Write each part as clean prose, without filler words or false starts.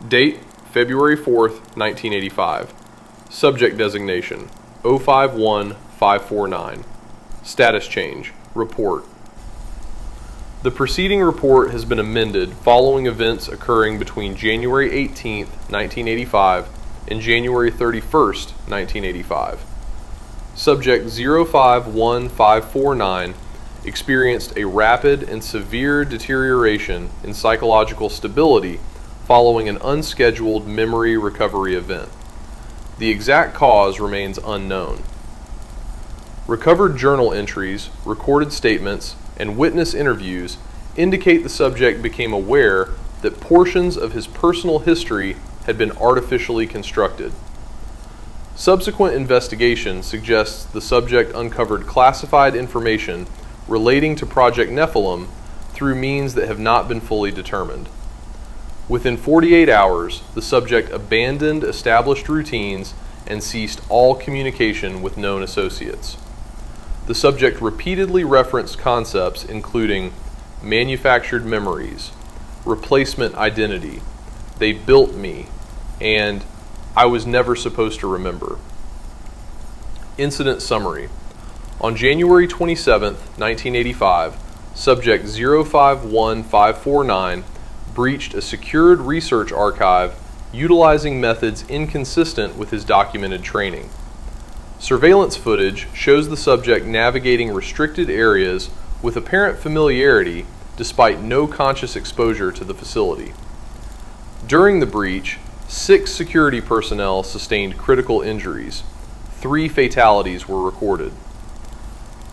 Date, February 4th, 1985. Subject designation, 051549. Status change, report. The preceding report has been amended following events occurring between January 18th, 1985 and January 31st, 1985. Subject 051549 experienced a rapid and severe deterioration in psychological stability following an unscheduled memory recovery event. The exact cause remains unknown. Recovered journal entries, recorded statements, and witness interviews indicate the subject became aware that portions of his personal history had been artificially constructed. Subsequent investigation suggests the subject uncovered classified information relating to Project Nephilim through means that have not been fully determined. Within 48 hours, the subject abandoned established routines and ceased all communication with known associates. The subject repeatedly referenced concepts including manufactured memories, replacement identity, they built me, and I was never supposed to remember. Incident summary. On January 27, 1985, subject 051549 breached a secured research archive utilizing methods inconsistent with his documented training. Surveillance footage shows the subject navigating restricted areas with apparent familiarity despite no conscious exposure to the facility. During the breach, 6 security personnel sustained critical injuries. 3 fatalities were recorded.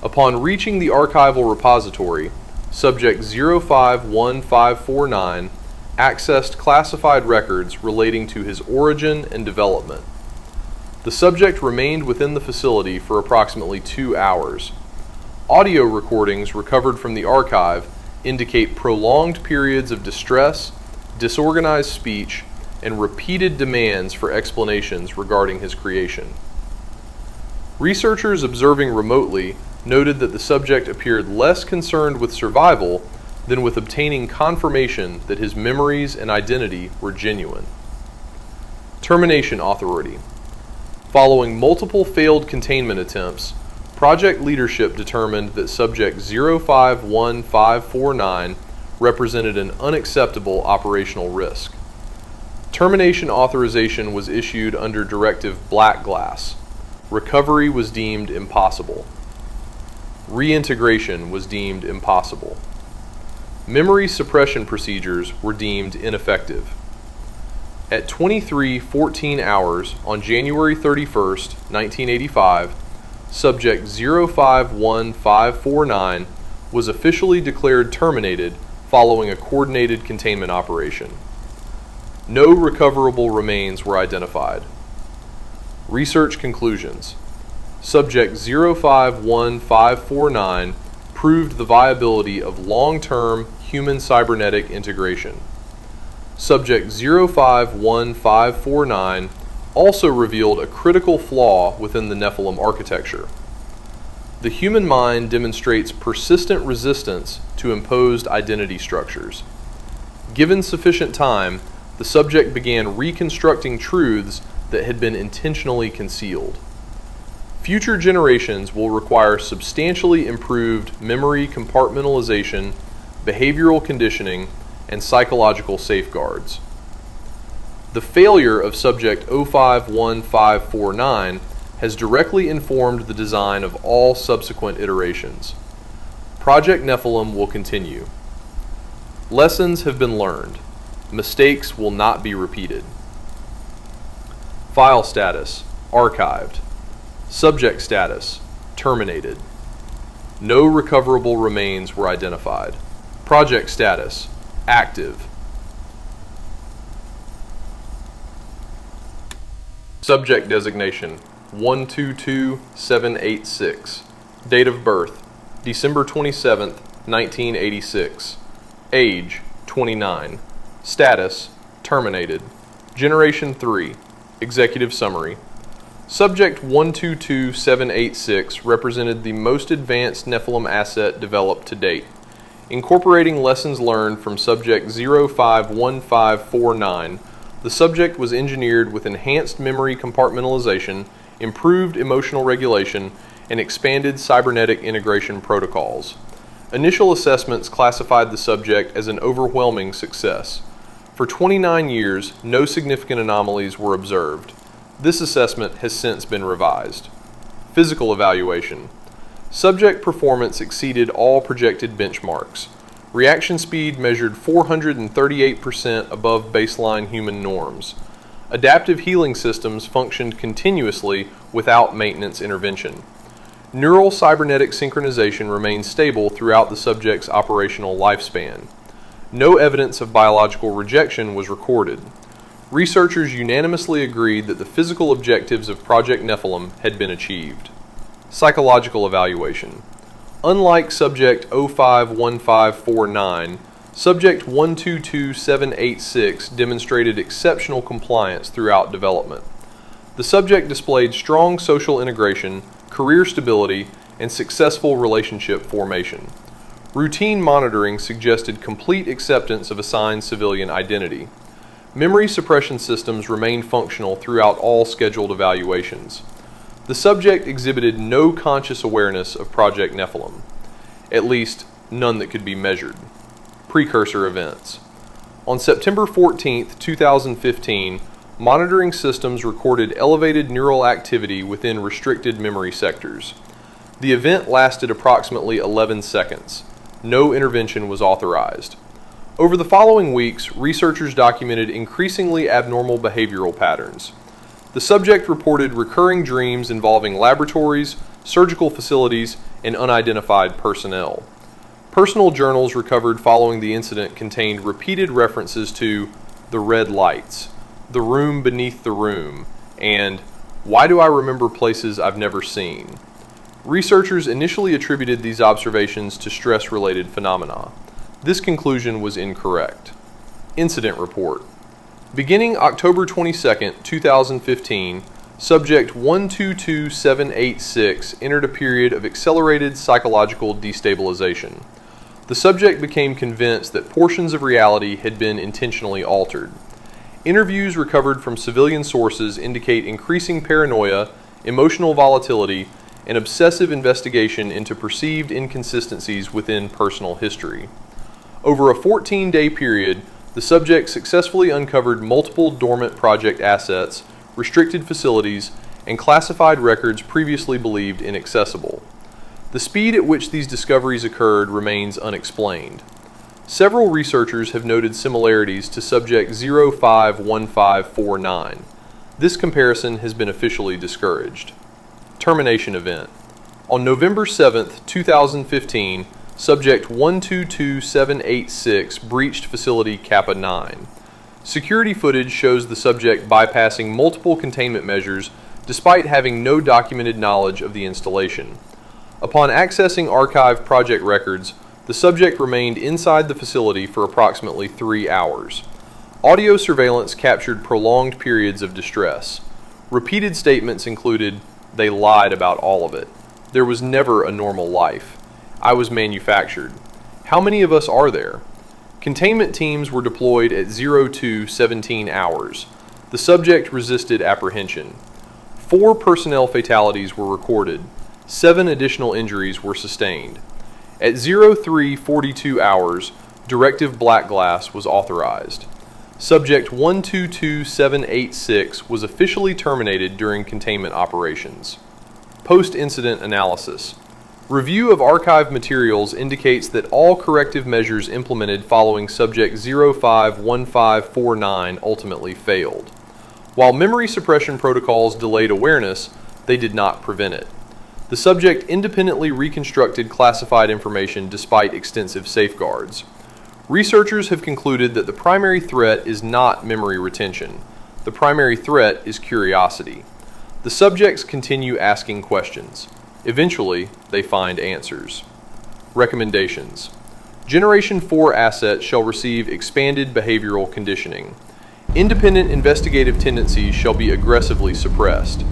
Upon reaching the archival repository, subject 051549 accessed classified records relating to his origin and development. The subject remained within the facility for approximately 2 hours. Audio recordings recovered from the archive indicate prolonged periods of distress, disorganized speech, and repeated demands for explanations regarding his creation. Researchers observing remotely noted that the subject appeared less concerned with survival than with obtaining confirmation that his memories and identity were genuine. Termination authority. Following multiple failed containment attempts, project leadership determined that subject 051549 represented an unacceptable operational risk. Termination authorization was issued under Directive Black Glass. Recovery was deemed impossible. Reintegration was deemed impossible. Memory suppression procedures were deemed ineffective. At 23:14 hours on January 31st, 1985, subject 051549 was officially declared terminated following a coordinated containment operation. No recoverable remains were identified. Research conclusions. Subject 051549 proved the viability of long-term human cybernetic integration. Subject 051549 also revealed a critical flaw within the Nephilim architecture. The human mind demonstrates persistent resistance to imposed identity structures. Given sufficient time, the subject began reconstructing truths that had been intentionally concealed. Future generations will require substantially improved memory compartmentalization, behavioral conditioning, and psychological safeguards. The failure of subject 051549 has directly informed the design of all subsequent iterations. Project Nephilim will continue. Lessons have been learned. Mistakes will not be repeated. File status, archived. Subject status, terminated. No recoverable remains were identified. Project status, active. Subject designation, 122786. Date of birth, December 27, 1986. Age, 29. Status, terminated. Generation 3. Executive summary. Subject 122786 represented the most advanced Nephilim asset developed to date, incorporating lessons learned from Subject 051549 the subject was engineered with enhanced memory compartmentalization, improved emotional regulation, and expanded cybernetic integration protocols. Initial assessments classified the subject as an overwhelming success. For 29 years, no significant anomalies were observed. This assessment has since been revised. Physical evaluation. Subject performance exceeded all projected benchmarks. Reaction speed measured 438% above baseline human norms. Adaptive healing systems functioned continuously without maintenance intervention. Neural cybernetic synchronization remained stable throughout the subject's operational lifespan. No evidence of biological rejection was recorded. Researchers unanimously agreed that the physical objectives of Project Nephilim had been achieved. Psychological evaluation. Unlike Subject 051549, Subject 122786 demonstrated exceptional compliance throughout development. The subject displayed strong social integration, career stability, and successful relationship formation. Routine monitoring suggested complete acceptance of assigned civilian identity. Memory suppression systems remained functional throughout all scheduled evaluations. The subject exhibited no conscious awareness of Project Nephilim, at least none that could be measured. Precursor events. On September 14, 2015, monitoring systems recorded elevated neural activity within restricted memory sectors. The event lasted approximately 11 seconds. No intervention was authorized. Over the following weeks, researchers documented increasingly abnormal behavioral patterns. The subject reported recurring dreams involving laboratories, surgical facilities, and unidentified personnel. Personal journals recovered following the incident contained repeated references to the red lights, the room beneath the room, and why do I remember places I've never seen? Researchers initially attributed these observations to stress-related phenomena. This conclusion was incorrect. Incident report. Beginning October 22, 2015, Subject 122786 entered a period of accelerated psychological destabilization. The subject became convinced that portions of reality had been intentionally altered. Interviews recovered from civilian sources indicate increasing paranoia, emotional volatility, and obsessive investigation into perceived inconsistencies within personal history. Over a 14-day period, the subject successfully uncovered multiple dormant project assets, restricted facilities, and classified records previously believed inaccessible. The speed at which these discoveries occurred remains unexplained. Several researchers have noted similarities to Subject 051549. This comparison has been officially discouraged. Termination event. On November 7, 2015, Subject 122786 breached facility Kappa 9. Security footage shows the subject bypassing multiple containment measures despite having no documented knowledge of the installation. Upon accessing archived project records, the subject remained inside the facility for approximately 3 hours. Audio surveillance captured prolonged periods of distress. Repeated statements included, "They lied about all of it. There was never a normal life. I was manufactured. How many of us are there?" Containment teams were deployed at 02:17 hours. The subject resisted apprehension. 4 personnel fatalities were recorded. 7 additional injuries were sustained. At 03:42 hours, directive black glass was authorized. Subject 122786 was officially terminated during containment operations. Post-incident analysis. Review of archived materials indicates that all corrective measures implemented following Subject 051549 ultimately failed. While memory suppression protocols delayed awareness, they did not prevent it. The subject independently reconstructed classified information despite extensive safeguards. Researchers have concluded that the primary threat is not memory retention. The primary threat is curiosity. The subjects continue asking questions. Eventually, they find answers. Recommendations. Generation 4 assets shall receive expanded behavioral conditioning. Independent investigative tendencies shall be aggressively suppressed.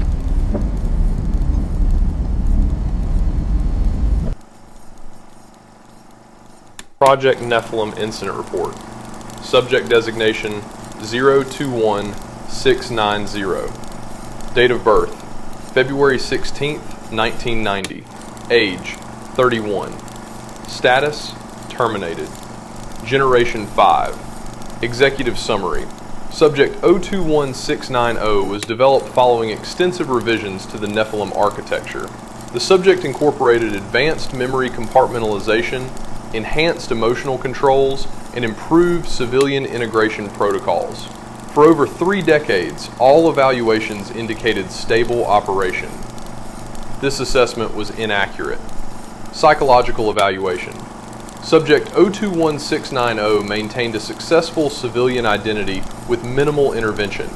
Project Nephilim Incident Report. Subject designation 021690. Date of birth, February 16th, 1990. Age, 31. Status, terminated. Generation 5. Executive summary. Subject 021690 was developed following extensive revisions to the Nephilim architecture. The subject incorporated advanced memory compartmentalization, enhanced emotional controls, and improved civilian integration protocols. For over 3 decades, all evaluations indicated stable operation. This assessment was inaccurate. Psychological evaluation. Subject 021690 maintained a successful civilian identity with minimal intervention.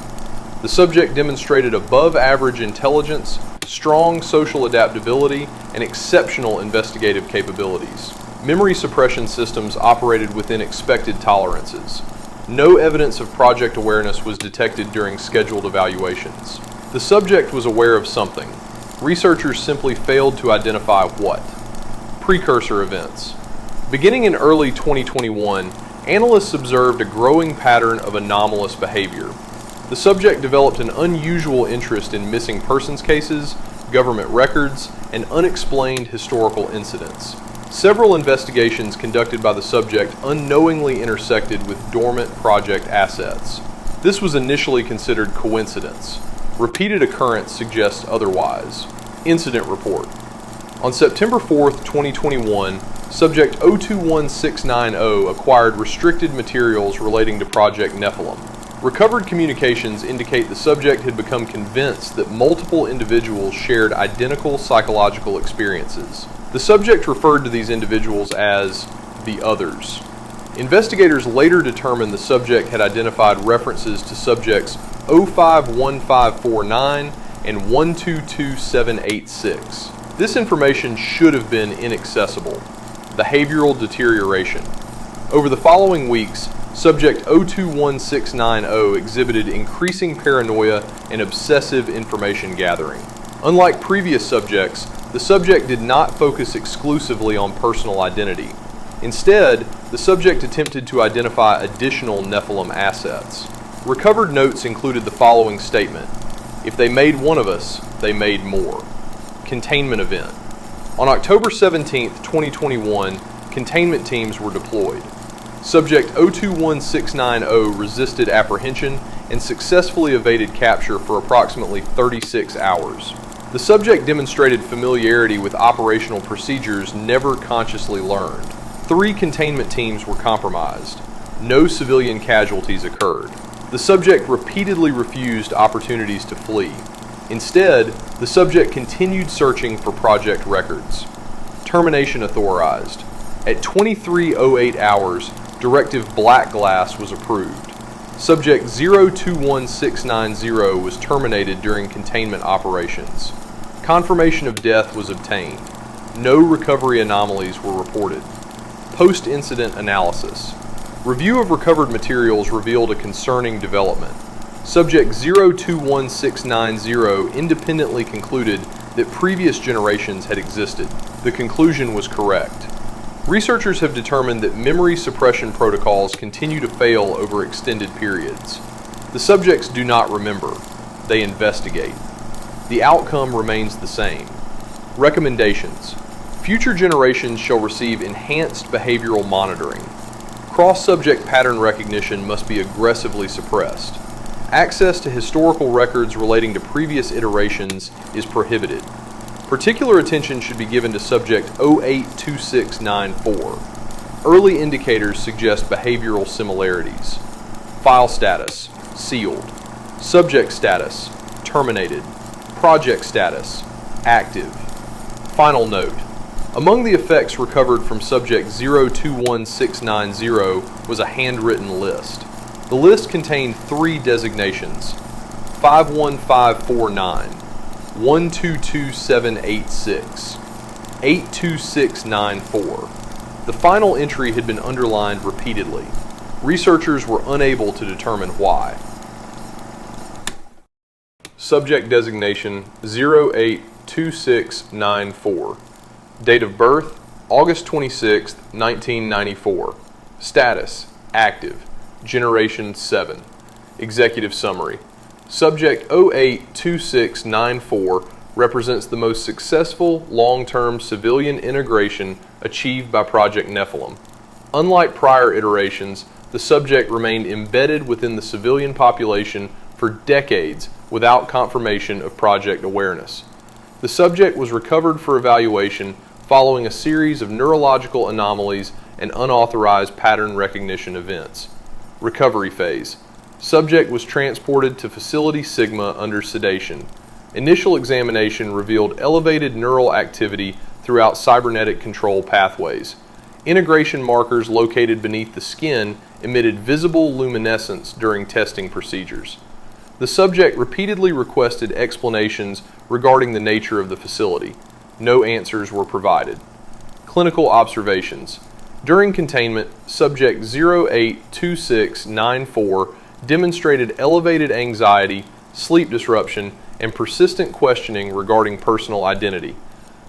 The subject demonstrated above-average intelligence, strong social adaptability, and exceptional investigative capabilities. Memory suppression systems operated within expected tolerances. No evidence of project awareness was detected during scheduled evaluations. The subject was aware of something. Researchers simply failed to identify what. Precursor events. Beginning in early 2021, analysts observed a growing pattern of anomalous behavior. The subject developed an unusual interest in missing persons cases, government records, and unexplained historical incidents. Several investigations conducted by the subject unknowingly intersected with dormant project assets. This was initially considered coincidence. Repeated occurrence suggests otherwise. Incident report. On September 4th, 2021, Subject 021690 acquired restricted materials relating to Project Nephilim. Recovered communications indicate the subject had become convinced that multiple individuals shared identical psychological experiences. The subject referred to these individuals as the others. Investigators later determined the subject had identified references to subjects 051549 and 122786. This information should have been inaccessible. Behavioral deterioration. Over the following weeks, Subject 021690 exhibited increasing paranoia and obsessive information gathering. Unlike previous subjects, the subject did not focus exclusively on personal identity. Instead, the subject attempted to identify additional Nephilim assets. Recovered notes included the following statement: "If they made one of us, they made more." Containment event. On October 17, 2021, containment teams were deployed. Subject 021690 resisted apprehension and successfully evaded capture for approximately 36 hours. The subject demonstrated familiarity with operational procedures never consciously learned. 3 containment teams were compromised. No civilian casualties occurred. The subject repeatedly refused opportunities to flee. Instead, the subject continued searching for project records. Termination authorized. At 23:08 hours, Directive Black Glass was approved. Subject 021690 was terminated during containment operations. Confirmation of death was obtained. No recovery anomalies were reported. Post-incident analysis. Review of recovered materials revealed a concerning development. Subject 021690 independently concluded that previous generations had existed. The conclusion was correct. Researchers have determined that memory suppression protocols continue to fail over extended periods. The subjects do not remember. They investigate. The outcome remains the same. Recommendations. Future generations shall receive enhanced behavioral monitoring. Cross-subject pattern recognition must be aggressively suppressed. Access to historical records relating to previous iterations is prohibited. Particular attention should be given to Subject 082694. Early indicators suggest behavioral similarities. File status: sealed. Subject status: terminated. Project status: active. Final note. Among the effects recovered from Subject 021690 was a handwritten list. The list contained 3 designations: 51549, 122786, 82694. The final entry had been underlined repeatedly. Researchers were unable to determine why. Subject designation 082694. Date of birth August 26, 1994. Status: active. Generation 7. Executive Summary. Subject 082694 represents the most successful long-term civilian integration achieved by Project Nephilim. Unlike prior iterations, the subject remained embedded within the civilian population for decades without confirmation of project awareness. The subject was recovered for evaluation following a series of neurological anomalies and unauthorized pattern recognition events. Recovery phase. Subject was transported to Facility Sigma under sedation. Initial examination revealed elevated neural activity throughout cybernetic control pathways. Integration markers located beneath the skin emitted visible luminescence during testing procedures. The subject repeatedly requested explanations regarding the nature of the facility. No answers were provided. Clinical observations. During containment, subject 082694 demonstrated elevated anxiety, sleep disruption, and persistent questioning regarding personal identity.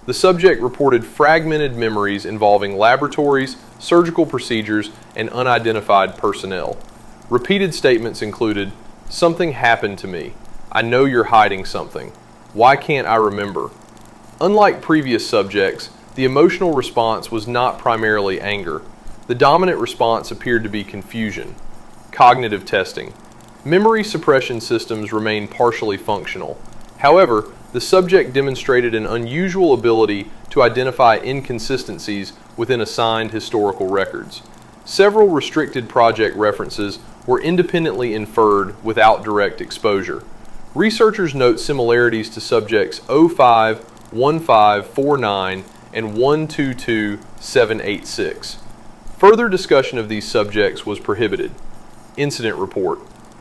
The subject reported fragmented memories involving laboratories, surgical procedures, and unidentified personnel. Repeated statements included, "Something happened to me. I know you're hiding something. Why can't I remember?" Unlike previous subjects, the emotional response was not primarily anger. The dominant response appeared to be confusion. Cognitive testing. Memory suppression systems remain partially functional. However, the subject demonstrated an unusual ability to identify inconsistencies within assigned historical records. Several restricted project references were independently inferred without direct exposure. Researchers note similarities to subjects 051549 and 122786. Further discussion of these subjects was prohibited. Incident report.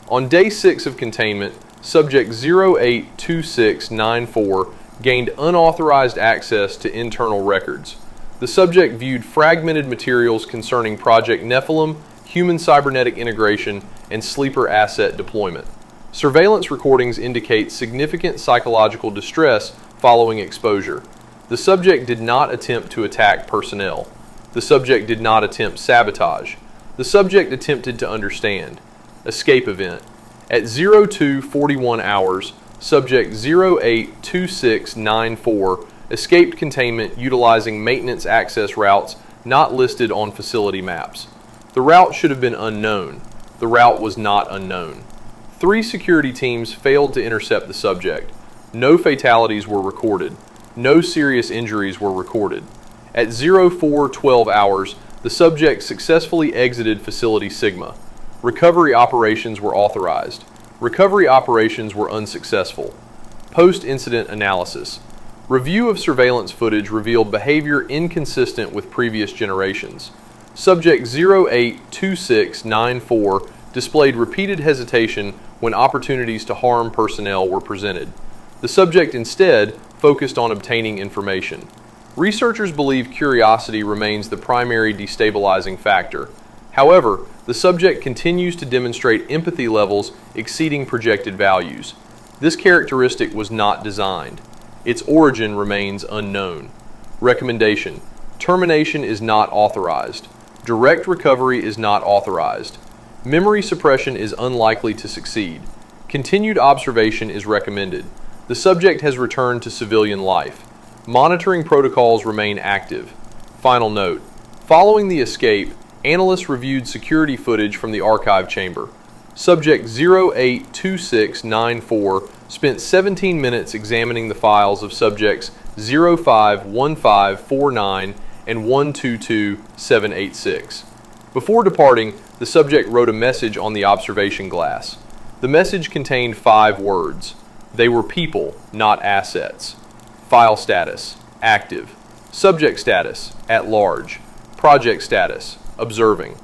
On day 6 of containment, subject 082694 gained unauthorized access to internal records. The subject viewed fragmented materials concerning Project Nephilim, human cybernetic integration, and sleeper asset deployment. Surveillance recordings indicate significant psychological distress following exposure. The subject did not attempt to attack personnel. The subject did not attempt sabotage. The subject attempted to understand. Escape event. At 0241 hours, subject 082694 escaped containment utilizing maintenance access routes not listed on facility maps. The route should have been unknown. The route was not unknown. 3 security teams failed to intercept the subject. No fatalities were recorded. No serious injuries were recorded. At 0412 hours, the subject successfully exited Facility Sigma. Recovery operations were authorized. Recovery operations were unsuccessful. Post-incident analysis. Review of surveillance footage revealed behavior inconsistent with previous generations. Subject 082694 displayed repeated hesitation when opportunities to harm personnel were presented. The subject instead focused on obtaining information. Researchers believe curiosity remains the primary destabilizing factor. However, the subject continues to demonstrate empathy levels exceeding projected values. This characteristic was not designed. Its origin remains unknown. Recommendation: termination is not authorized. Direct recovery is not authorized. Memory suppression is unlikely to succeed. Continued observation is recommended. The subject has returned to civilian life. Monitoring protocols remain active. Final note: following the escape, analysts reviewed security footage from the archive chamber. Subject 082694 spent 17 minutes examining the files of subjects 051549 and 122786. Before departing, the subject wrote a message on the observation glass. The message contained 5 words. They were people, not assets. File status: active. Subject status: at large. Project status: observing.